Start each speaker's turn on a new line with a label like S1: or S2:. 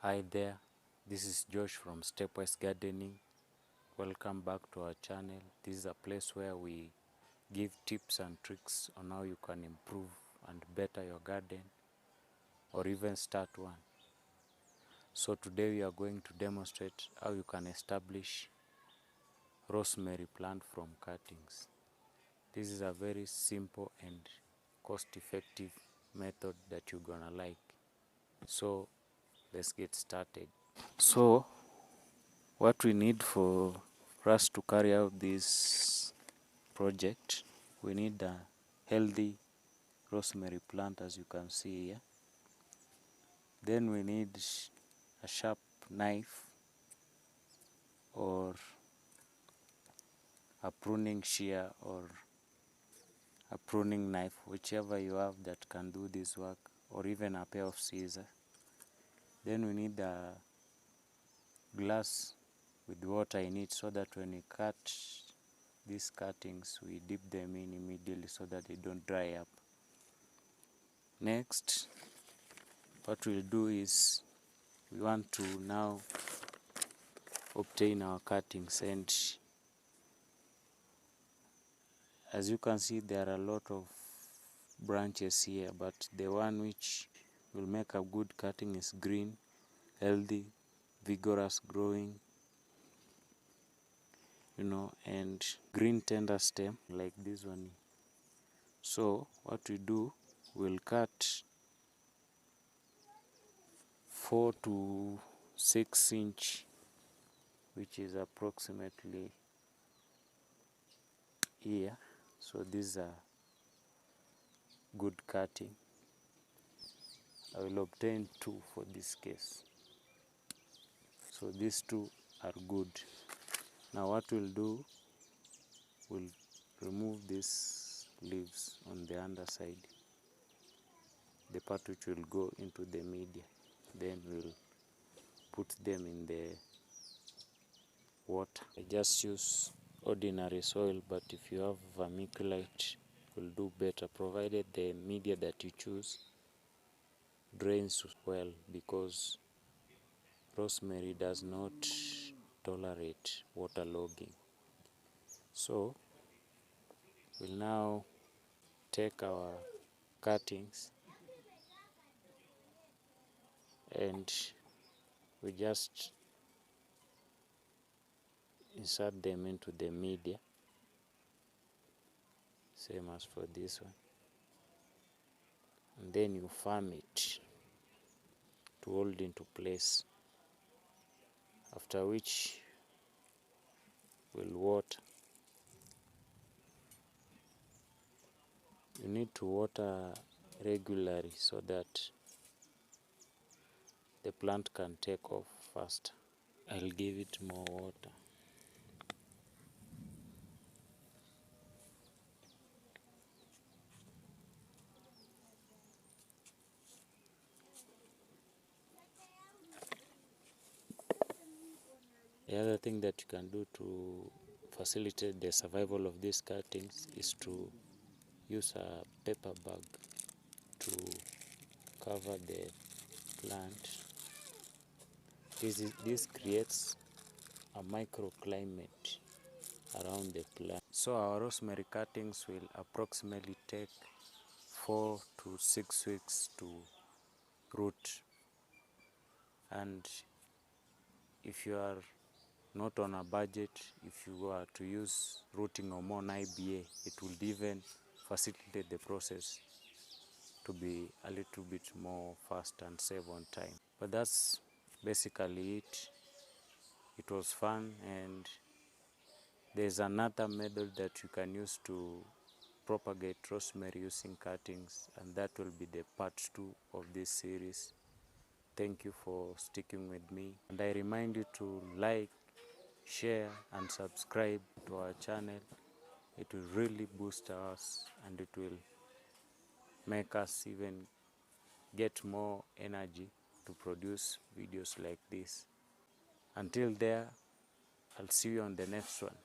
S1: Hi there, this is Josh from Stepwise Gardening. Welcome back to our channel. This is a place where we give tips and tricks on how you can improve and better your garden or even start one. So today we are going to demonstrate how you can establish rosemary plant from cuttings. This is a very simple and cost-effective method that you're gonna like. So let's get started. So what we need for us to carry out this project, we need a healthy rosemary plant, as you can see here. Then we need a sharp knife or a pruning shear or a pruning knife, whichever you have that can do this work, or even a pair of scissors. Then we need a glass with water in it, so that when we cut these cuttings, we dip them in immediately so that they don't dry up. Next, what we'll do is we want to now obtain our cuttings, and as you can see, there are a lot of branches here, but the one which will make a good cutting is green, healthy, vigorous growing, and green tender stem like this one. So what we do, we'll cut 4 to 6 inch, which is approximately here. So these are good cutting. I will obtain 2 for this case. So these 2 are good. Now what we'll do, we'll remove these leaves on the underside, the part which will go into the media. Then we'll put them in the water. I just use ordinary soil, but if you have vermiculite, will do better, provided the media that you choose drains well, because rosemary does not tolerate waterlogging. So we'll now take our cuttings and we just insert them into the media, same as for this one, and then you firm it to hold into place, after which we'll water. You need to water regularly so that the plant can take off faster. I'll give it more water. The other thing that you can do to facilitate the survival of these cuttings is to use a paper bag to cover the plant. This creates a microclimate around the plant. So our rosemary cuttings will approximately take 4 to 6 weeks to root, and if you are not on a budget, if you are to use rooting hormone IBA, it will even facilitate the process to be a little bit more fast and save on time. But that's basically it. It was fun, and there's another method that you can use to propagate rosemary using cuttings, and that will be the part 2 of this series. Thank you for sticking with me, and I remind you to like, share and subscribe to our channel. It will really boost us, and it will make us even get more energy to produce videos like this. Until there, I'll see you on the next one.